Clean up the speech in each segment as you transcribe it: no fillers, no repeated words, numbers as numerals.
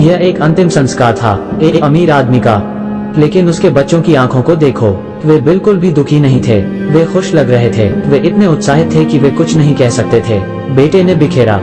यह एक अंतिम संस्कार था, एक अमीर आदमी का। लेकिन उसके बच्चों की आंखों को देखो, वे बिल्कुल भी दुखी नहीं थे। वे खुश लग रहे थे, वे इतने उत्साहित थे कि वे कुछ नहीं कह सकते थे। बेटे ने बिखेरा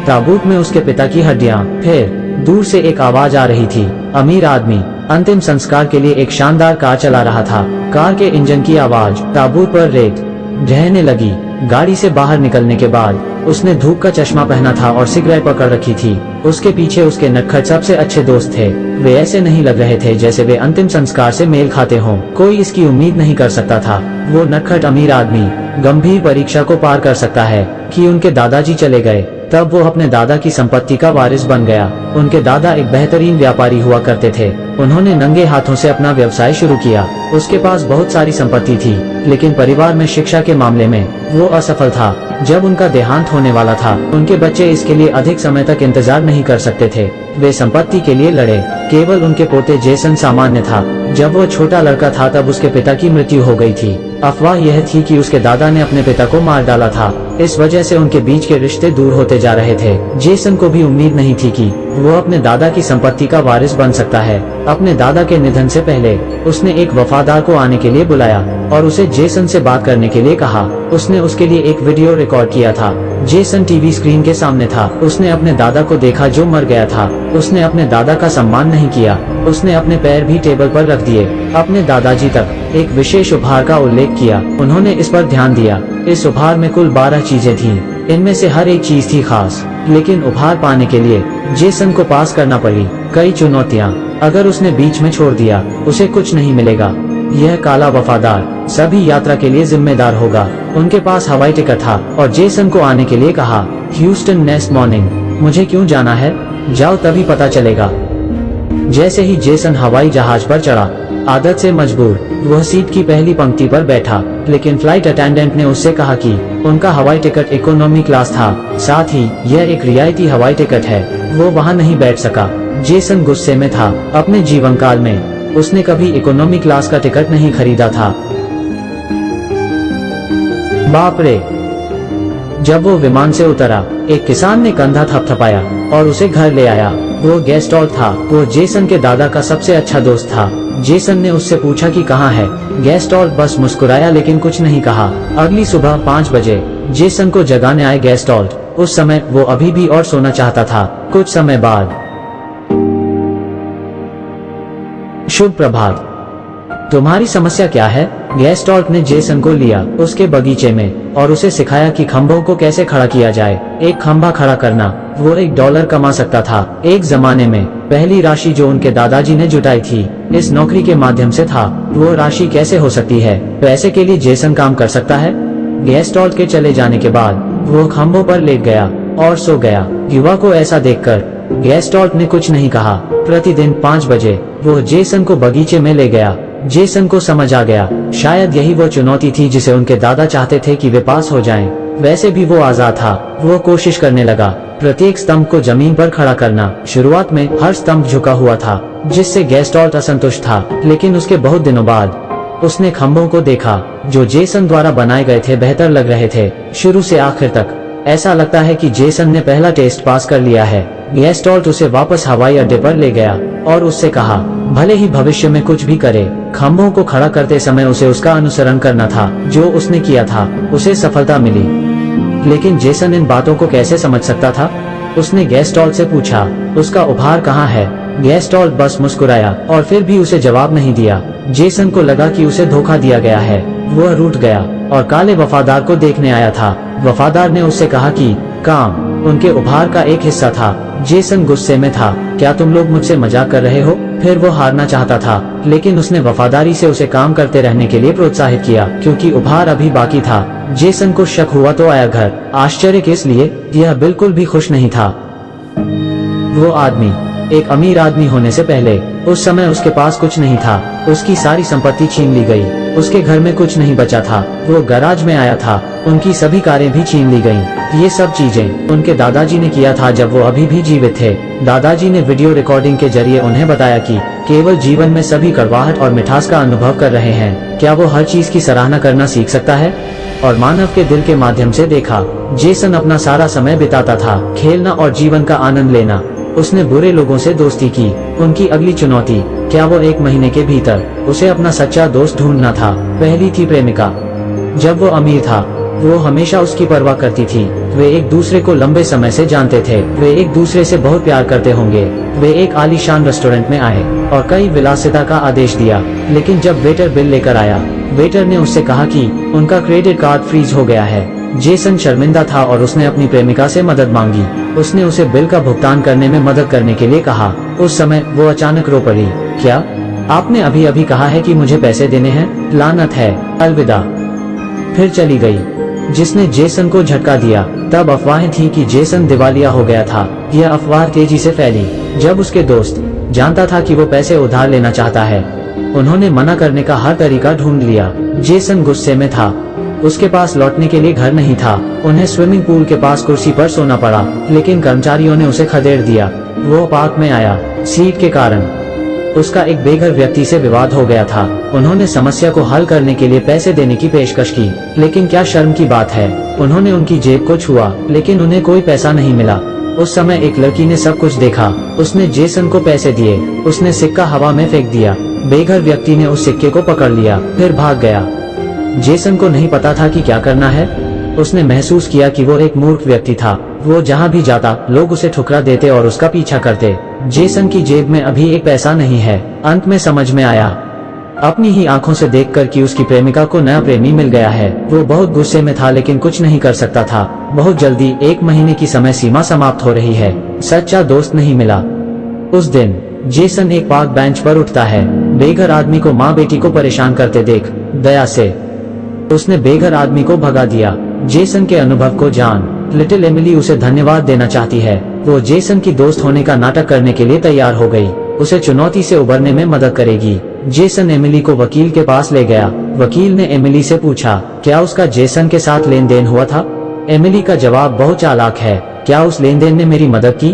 ताबूत में उसके पिता की हड्डियां। फिर दूर से एक आवाज आ रही थी, अमीर आदमी अंतिम संस्कार के लिए एक शानदार कार चला रहा था। कार के इंजन की आवाज, ताबूत पर रेत ढहने लगी। गाड़ी से बाहर निकलने के बाद उसने धूप का चश्मा पहना था और सिगरेट पकड़ रखी थी। उसके पीछे उसके नटखट सबसे अच्छे दोस्त थे। वे ऐसे नहीं लग रहे थे जैसे वे अंतिम संस्कार से मेल खाते हों। कोई इसकी उम्मीद नहीं कर सकता था वो नटखट अमीर आदमी गंभीर परीक्षा को पार कर सकता है कि उनके दादाजी चले गए। तब वो अपने दादा की संपत्ति का वारिस बन गया। उनके दादा एक बेहतरीन व्यापारी हुआ करते थे। उन्होंने नंगे हाथों से अपना व्यवसाय शुरू किया। उसके पास बहुत सारी संपत्ति थी, लेकिन परिवार में शिक्षा के मामले में वो असफल था। जब उनका देहांत होने वाला था, उनके बच्चे इसके लिए अधिक समय तक इंतजार नहीं कर सकते थे। वे संपत्ति के लिए लड़े। केवल उनके पोते जेसन सामान्य था। जब वो छोटा लड़का था तब उसके पिता की मृत्यु हो गई थी। अफवाह यह थी कि उसके दादा ने अपने पिता को मार डाला था। इस वजह से उनके बीच के रिश्ते दूर होते जा रहे थे। जेसन को भी उम्मीद नहीं थी कि वो अपने दादा की संपत्ति का वारिस बन सकता है। अपने दादा के निधन से पहले उसने एक वफादार को आने के लिए बुलाया और उसे जेसन से बात करने के लिए कहा। उसने उसके लिए एक वीडियो रिकॉर्ड किया था। जेसन टीवी स्क्रीन के सामने था। उसने अपने दादा को देखा जो मर गया था। उसने अपने दादा का सम्मान नहीं किया। उसने अपने पैर भी टेबल पर रख दिए। अपने दादाजी तक एक विशेष उपहार का उल्लेख किया। उन्होंने इस पर ध्यान दिया। इस उपहार में कुल 12 चीजें थीं। इनमें से हर एक चीज थी खास, लेकिन उपहार पाने के लिए जेसन को पास करना पड़ी कई चुनौतियां। अगर उसने बीच में छोड़ दिया, उसे कुछ नहीं मिलेगा। यह काला वफादार सभी यात्रा के लिए जिम्मेदार होगा। उनके पास हवाई टिकट था और जेसन को आने के लिए कहा। Houston next morning. मुझे क्यों जाना है? जाओ तभी पता चलेगा। जैसे ही जेसन हवाई जहाज पर चढ़ा, आदत से मजबूर वह सीट की पहली पंक्ति पर बैठा, लेकिन फ्लाइट अटेंडेंट ने उससे कहा कि उनका हवाई टिकट इकोनॉमी क्लास था, साथ ही यह एक रियायती हवाई टिकट है। वो वहां नहीं बैठ सका। जेसन गुस्से में था। अपने जीवन काल में उसने कभी इकोनॉमी क्लास का टिकट नहीं खरीदा था। बाप रे! जब वो विमान से उतरा, एक किसान ने कंधा थपथपाया और उसे घर ले आया। वो गेस्टॉल्ट था। वो जेसन के दादा का सबसे अच्छा दोस्त था। जेसन ने उससे पूछा कि कहाँ है। गेस्टॉल्ट बस मुस्कुराया लेकिन कुछ नहीं कहा। अगली सुबह 5 बजे जेसन को जगाने आए गेस्टॉल्ट। उस समय वो अभी भी और सोना चाहता था। कुछ समय बाद, शुभ प्रभात, तुम्हारी समस्या क्या है? गेस्टॉल्ट ने जेसन को लिया उसके बगीचे में और उसे सिखाया कि खंभों को कैसे खड़ा किया जाए। एक खंभा खड़ा करना वो $1 कमा सकता था। एक जमाने में पहली राशि जो उनके दादाजी ने जुटाई थी, इस नौकरी के माध्यम से था। वो राशि कैसे हो सकती है? पैसे के लिए जेसन काम कर सकता है। गेस्टॉल्ट के चले जाने के बाद वो खंभों पर लेट गया और सो गया। युवा को ऐसा देखकर गेस्टॉल्ट ने कुछ नहीं कहा। प्रतिदिन 5 बजे वो जेसन को बगीचे में ले गया। जेसन को समझ आ गया, शायद यही वो चुनौती थी जिसे उनके दादा चाहते थे कि वे पास हो जाएं। वैसे भी वो आजाद था। वो कोशिश करने लगा प्रत्येक स्तंभ को जमीन पर खड़ा करना। शुरुआत में हर स्तंभ झुका हुआ था, जिससे गेस्टॉल्ट असंतुष्ट था, लेकिन उसके बहुत दिनों बाद उसने खंभों को देखा जो जेसन द्वारा बनाए गए थे बेहतर लग रहे थे। शुरू से आखिर तक ऐसा लगता है कि जेसन ने पहला टेस्ट पास कर लिया है। गेस्टॉल्ट उसे वापस हवाई अड्डे पर ले गया और उससे कहा, भले ही भविष्य में कुछ भी करे, खंभों को खड़ा करते समय उसे उसका अनुसरण करना था। जो उसने किया था, उसे सफलता मिली। लेकिन जेसन इन बातों को कैसे समझ सकता था? उसने गेस्टॉल्ट से पूछा, उसका उपहार कहाँ है? गेस्टॉल्ट बस मुस्कुराया और फिर भी उसे जवाब नहीं दिया। जेसन को लगा कि उसे धोखा दिया गया है। वह रूठ गया और काले वफादार को देखने आया था। वफादार ने उससे कहा कि काम उनके उपहार का एक हिस्सा था। जेसन गुस्से में था। क्या तुम लोग मुझसे मजाक कर रहे हो? फिर वो हारना चाहता था, लेकिन उसने वफादारी से उसे काम करते रहने के लिए प्रोत्साहित किया, क्योंकि उपहार अभी बाकी था। जेसन को शक हुआ तो आया घर। आश्चर्य किस लिए? यह बिल्कुल भी खुश नहीं था। वो आदमी एक अमीर आदमी होने से पहले उस समय उसके पास कुछ नहीं था। उसकी सारी संपत्ति छीन ली गई। उसके घर में कुछ नहीं बचा था। वो गैराज में आया था। उनकी सभी कारें भी छीन ली गईं। ये सब चीजें उनके दादाजी ने किया था जब वो अभी भी जीवित थे। दादाजी ने वीडियो रिकॉर्डिंग के जरिए उन्हें बताया कि केवल जीवन में सभी कड़वाहट और मिठास का अनुभव कर रहे हैं। क्या वो हर चीज की सराहना करना सीख सकता है? और मानव के दिल के माध्यम से देखा, जेसन अपना सारा समय बिताता था खेलना और जीवन का आनंद लेना। उसने बुरे लोगों से दोस्ती की। उनकी अगली चुनौती, क्या वो 1 महीने के भीतर उसे अपना सच्चा दोस्त ढूंढना था। पहली थी प्रेमिका। जब वो अमीर था, वो हमेशा उसकी परवाह करती थी। वे एक दूसरे को लंबे समय से जानते थे। वे एक दूसरे से बहुत प्यार करते होंगे। वे एक आलीशान रेस्टोरेंट में आए और कई विलासिता का आदेश दिया, लेकिन जब वेटर बिल लेकर आया, वेटर ने उससे कहा कि उनका क्रेडिट कार्ड फ्रीज हो गया है। जेसन शर्मिंदा था और उसने अपनी प्रेमिका से मदद मांगी। उसने उसे बिल का भुगतान करने में मदद करने के लिए कहा। उस समय वो अचानक रो पड़ी। क्या आपने अभी अभी कहा है कि मुझे पैसे देने हैं? लानत है, अलविदा। फिर चली गई, जिसने जेसन को झटका दिया। तब अफवाहें थी कि जेसन दिवालिया हो गया था। यह अफवाह तेजी से फैली। जब उसके दोस्त जानता था कि वो पैसे उधार लेना चाहता है, उन्होंने मना करने का हर तरीका ढूंढ लिया। जेसन गुस्से में था। उसके पास लौटने के लिए घर नहीं था। उन्हें स्विमिंग पूल के पास कुर्सी पर सोना पड़ा, लेकिन कर्मचारियों ने उसे खदेड़ दिया। वो पार्क में आया। सीट के कारण उसका एक बेघर व्यक्ति से विवाद हो गया था। उन्होंने समस्या को हल करने के लिए पैसे देने की पेशकश की, लेकिन क्या शर्म की बात है, उन्होंने उनकी जेब को छुआ, लेकिन उन्हें कोई पैसा नहीं मिला। उस समय एक लड़की ने सब कुछ देखा। उसने जेसन को पैसे दिए। उसने सिक्का हवा में फेंक दिया। बेघर व्यक्ति ने उस सिक्के को पकड़ लिया, फिर भाग गया। जेसन को नहीं पता था कि क्या करना है। उसने महसूस किया कि वो एक मूर्ख व्यक्ति था। वो जहाँ भी जाता, लोग उसे ठुकरा देते और उसका पीछा करते। जेसन की जेब में अभी एक पैसा नहीं है। अंत में समझ में आया, अपनी ही आंखों से देखकर कि उसकी प्रेमिका को नया प्रेमी मिल गया है। वो बहुत गुस्से में था, लेकिन कुछ नहीं कर सकता था। बहुत जल्दी 1 महीने की समय सीमा समाप्त हो रही है। सच्चा दोस्त नहीं मिला। उस दिन जेसन एक पार्क बेंच पर उठता है। बेघर आदमी को माँ बेटी को परेशान करते देख दया से उसने बेघर आदमी को भगा दिया। जेसन के अनुभव को जान लिटिल एमिली उसे धन्यवाद देना चाहती है। वो जेसन की दोस्त होने का नाटक करने के लिए तैयार हो गई। उसे चुनौती से उबरने में मदद करेगी। जेसन एमिली को वकील के पास ले गया। वकील ने एमिली से पूछा, क्या उसका जेसन के साथ लेन देन हुआ था? एमिली का जवाब बहुत चालाक है, क्या उस लेन देन ने मेरी मदद की?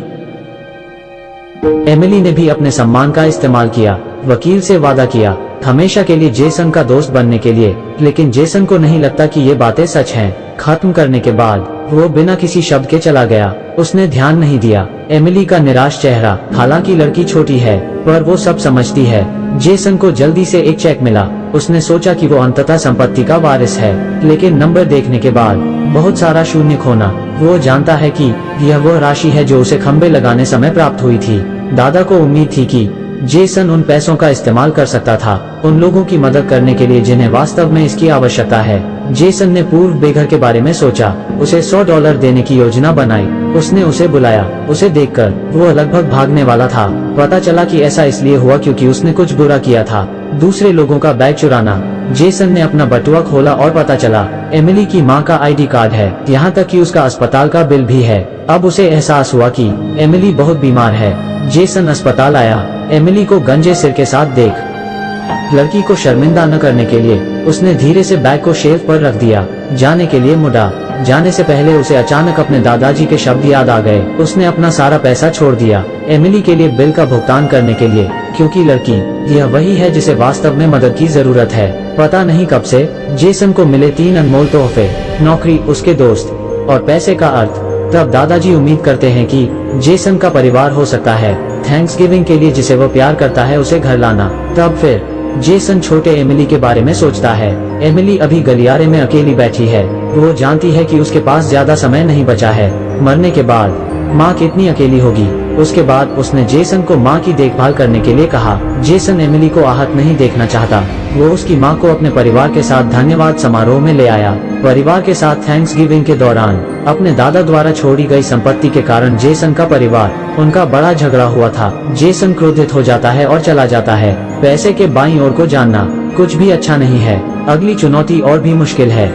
एमिली ने भी अपने सम्मान का इस्तेमाल किया। वकील से वादा किया हमेशा के लिए जेसन का दोस्त बनने के लिए, लेकिन जेसन को नहीं लगता कि ये बातें सच हैं। खत्म करने के बाद वो बिना किसी शब्द के चला गया। उसने ध्यान नहीं दिया एमिली का निराश चेहरा। हालांकि लड़की छोटी है, पर वो सब समझती है। जेसन को जल्दी से एक चेक मिला। उसने सोचा कि वो अंततः संपत्ति का वारिस है, लेकिन नंबर देखने के बाद बहुत सारा शून्य खोना। वो जानता है कि यह वो राशि है जो उसे खंबे लगाने समय प्राप्त हुई थी। दादा को उम्मीद थी कि जेसन उन पैसों का इस्तेमाल कर सकता था, उन लोगों की मदद करने के लिए जिन्हें वास्तव में इसकी आवश्यकता है। जेसन ने पूर्व बेघर के बारे में सोचा। उसे $100 देने की योजना बनाई। उसने उसे बुलाया। उसे देखकर वो लगभग भागने वाला था। पता चला कि ऐसा इसलिए हुआ क्योंकि उसने कुछ बुरा किया था, दूसरे लोगों का बैग चुराना। जेसन ने अपना बटुआ खोला और पता चला एमिली की माँ का ID कार्ड है, यहाँ तक कि उसका अस्पताल का बिल भी है। अब उसे एहसास हुआ कि एमिली बहुत बीमार है। जेसन अस्पताल आया। एमिली को गंजे सिर के साथ देख लड़की को शर्मिंदा न करने के लिए उसने धीरे से बैग को शेल्फ पर रख दिया। जाने के लिए मुड़ा। जाने से पहले उसे अचानक अपने दादाजी के शब्द याद आ गए। उसने अपना सारा पैसा छोड़ दिया एमिली के लिए बिल का भुगतान करने के लिए, क्योंकि लड़की यह वही है जिसे वास्तव में मदद की जरूरत है। पता नहीं कब से जेसन को मिले 3 अनमोल तोहफे, नौकरी, उसके दोस्त और पैसे का अर्थ। तब दादाजी उम्मीद करते हैं कि जेसन का परिवार हो सकता है। थैंक्सगिविंग के लिए जिसे वो प्यार करता है उसे घर लाना। तब फिर जेसन छोटे एमिली के बारे में सोचता है। एमिली अभी गलियारे में अकेली बैठी है। वो जानती है कि उसके पास ज्यादा समय नहीं बचा है। मरने के बाद माँ कितनी अकेली होगी। उसके बाद उसने जेसन को माँ की देखभाल करने के लिए कहा। जेसन एमिली को आहत नहीं देखना चाहता। वो उसकी माँ को अपने परिवार के साथ धन्यवाद समारोह में ले आया। परिवार के साथ थैंक्सगिविंग के दौरान अपने दादा द्वारा छोड़ी गई संपत्ति के कारण जेसन का परिवार उनका बड़ा झगड़ा हुआ था। जेसन क्रोधित हो जाता है और चला जाता है। पैसे के बाईं ओर को जानना कुछ भी अच्छा नहीं है। अगली चुनौती और भी मुश्किल है।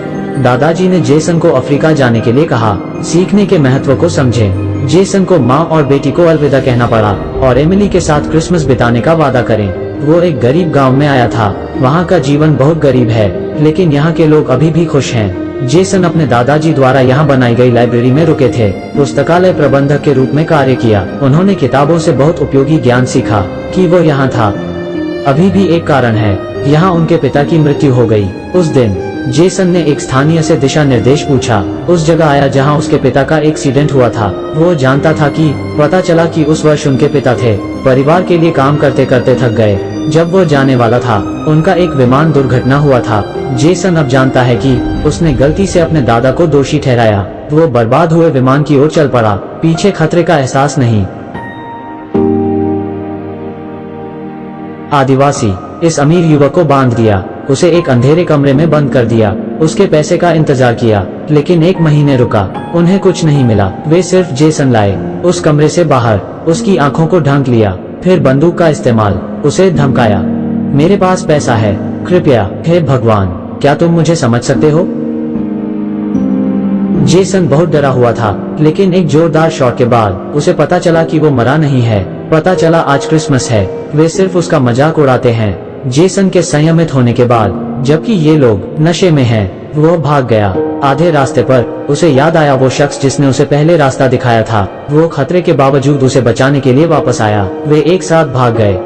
दादाजी ने जेसन को अफ्रीका जाने के लिए कहा। सीखने के महत्व को समझे। जेसन को माँ और बेटी को अलविदा कहना पड़ा और एमिली के साथ क्रिसमस बिताने का वादा करें। वो एक गरीब गांव में आया था। वहाँ का जीवन बहुत गरीब है, लेकिन यहाँ के लोग अभी भी खुश हैं। जेसन अपने दादाजी द्वारा यहाँ बनाई गई लाइब्रेरी में रुके थे। पुस्तकालय प्रबंधक के रूप में कार्य किया। उन्होंने किताबों से बहुत उपयोगी ज्ञान सीखा। कि वो यहाँ था अभी भी एक कारण है। यहाँ उनके पिता की मृत्यु हो गई। उस दिन जेसन ने एक स्थानीय से दिशा निर्देश पूछा। उस जगह आया जहां उसके पिता का एक्सीडेंट हुआ था। वो जानता था कि पता चला कि उस वर्ष उनके पिता थे परिवार के लिए काम करते करते थक गए। जब वो जाने वाला था उनका एक विमान दुर्घटना हुआ था। जेसन अब जानता है कि उसने गलती से अपने दादा को दोषी ठहराया। वो बर्बाद हुए विमान की ओर चल पड़ा, पीछे खतरे का एहसास नहीं। आदिवासी इस अमीर युवक को बांध दिया, उसे एक अंधेरे कमरे में बंद कर दिया। उसके पैसे का इंतजार किया, लेकिन 1 महीने रुका, उन्हें कुछ नहीं मिला। वे सिर्फ जेसन लाए। उस कमरे से बाहर उसकी आंखों को ढक लिया, फिर बंदूक का इस्तेमाल, उसे धमकाया। मेरे पास पैसा है, कृपया, हे भगवान, क्या तुम मुझे समझ सकते हो? जेसन बहुत डरा हुआ था, लेकिन एक जोरदार शॉट के बाद उसे पता चला कि वो मरा नहीं है। पता चला आज क्रिसमस है, वे सिर्फ उसका मजाक उड़ाते हैं। जेसन के संयमित होने के बाद, जबकि ये लोग नशे में हैं, वो भाग गया। आधे रास्ते पर उसे याद आया वो शख्स जिसने उसे पहले रास्ता दिखाया था। वो खतरे के बावजूद उसे बचाने के लिए वापस आया। वे एक साथ भाग गए।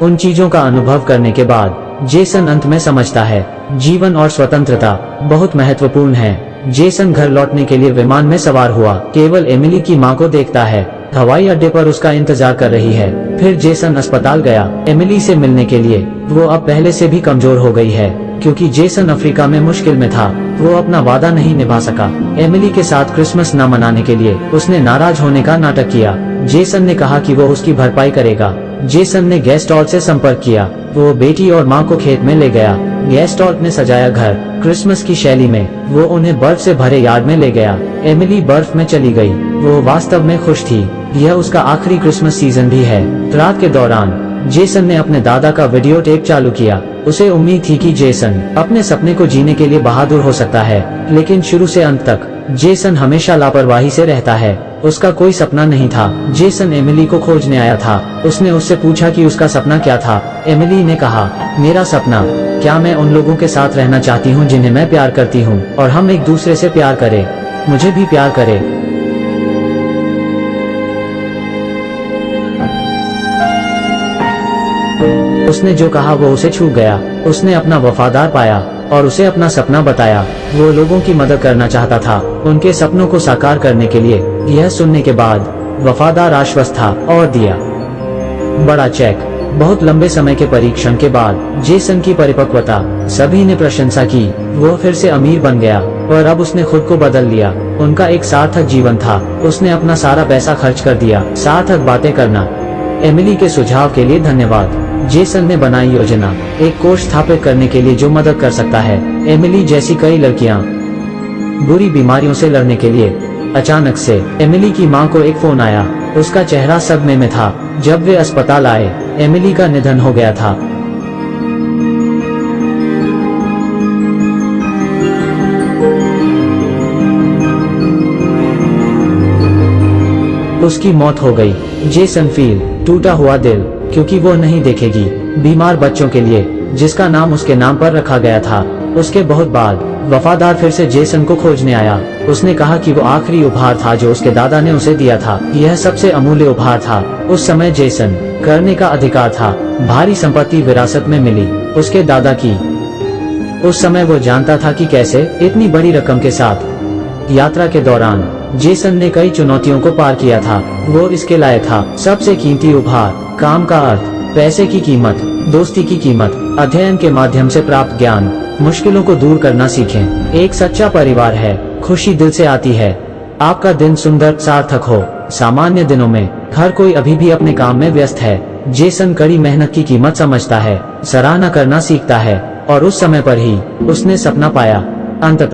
उन चीजों का अनुभव करने के बाद जेसन अंत में समझता है, जीवन और स्वतंत्रता बहुत महत्वपूर्ण है। जेसन घर लौटने के लिए विमान में सवार हुआ, केवल एमिली की मां को देखता है। हवाई अड्डे पर उसका इंतजार कर रही है। फिर जेसन अस्पताल गया एमिली से मिलने के लिए। वो अब पहले से भी कमजोर हो गई है, क्योंकि जेसन अफ्रीका में मुश्किल में था। वो अपना वादा नहीं निभा सका। एमिली के साथ क्रिसमस न मनाने के लिए उसने नाराज होने का नाटक किया। जेसन ने कहा कि वो उसकी भरपाई करेगा। जेसन ने गेस्टॉल से संपर्क किया। वो बेटी और माँ को खेत में ले गया। गेस्टॉल ने सजाया घर क्रिसमस की शैली में। वो उन्हें बर्फ से भरे यार्ड में ले गया। एमिली बर्फ में चली गई। वो वास्तव में खुश थी। यह उसका आखिरी क्रिसमस सीजन भी है। रात के दौरान जेसन ने अपने दादा का वीडियो टेप चालू किया। उसे उम्मीद थी कि जेसन अपने सपने को जीने के लिए बहादुर हो सकता है, लेकिन शुरू से अंत तक जेसन हमेशा लापरवाही से रहता है। उसका कोई सपना नहीं था। जेसन एमिली को खोजने आया था। उसने उससे पूछा कि उसका सपना क्या था। एमिली ने कहा, मेरा सपना, क्या मैं उन लोगों के साथ रहना चाहती हूँ जिन्हें मैं प्यार करती हूँ, और हम एक दूसरे से प्यार करें, मुझे भी प्यार करे। उसने जो कहा वो उसे छू गया। उसने अपना वफादार पाया और उसे अपना सपना बताया। वो लोगों की मदद करना चाहता था, उनके सपनों को साकार करने के लिए। यह सुनने के बाद वफादार आश्वस्त था और दिया बड़ा चेक। बहुत लंबे समय के परीक्षण के बाद जेसन की परिपक्वता, सभी ने प्रशंसा की। वो फिर से अमीर बन गया और अब उसने खुद को बदल लिया। उनका एक सार्थक जीवन था। उसने अपना सारा पैसा खर्च कर दिया। सार्थक बातें करना। एमिली के सुझाव के लिए धन्यवाद। जेसन ने बनाई योजना, एक कोष स्थापित करने के लिए जो मदद कर सकता है। एमिली जैसी कई लड़कियां बुरी बीमारियों से लड़ने के लिए। अचानक से एमिली की मां को एक फोन आया। उसका चेहरा सदमे में था। जब वे अस्पताल आए, एमिली का निधन हो गया था। उसकी मौत हो गई। जेसन फील टूटा हुआ दिल, क्योंकि वो नहीं देखेगी बीमार बच्चों के लिए जिसका नाम उसके नाम पर रखा गया था। उसके बहुत बाद वफादार फिर से जेसन को खोजने आया। उसने कहा कि वो आखिरी उपहार था जो उसके दादा ने उसे दिया था। यह सबसे अमूल्य उपहार था। उस समय जेसन करने का अधिकार था। भारी संपत्ति विरासत में मिली उसके दादा की। उस समय वो जानता था कि कैसे इतनी बड़ी रकम के साथ। यात्रा के दौरान जेसन ने कई चुनौतियों को पार किया था। वो इसके लायक था। सबसे कीमती उपहार, काम का अर्थ, पैसे की कीमत, दोस्ती की कीमत, अध्ययन के माध्यम से प्राप्त ज्ञान, मुश्किलों को दूर करना सीखें। एक सच्चा परिवार है। खुशी दिल से आती है। आपका दिन सुंदर सार्थक हो। सामान्य दिनों में हर कोई अभी भी अपने काम में व्यस्त है। जेसन कड़ी मेहनत की कीमत समझता है, सराहना करना सीखता है, और उस समय पर ही उसने सपना पाया। अंततः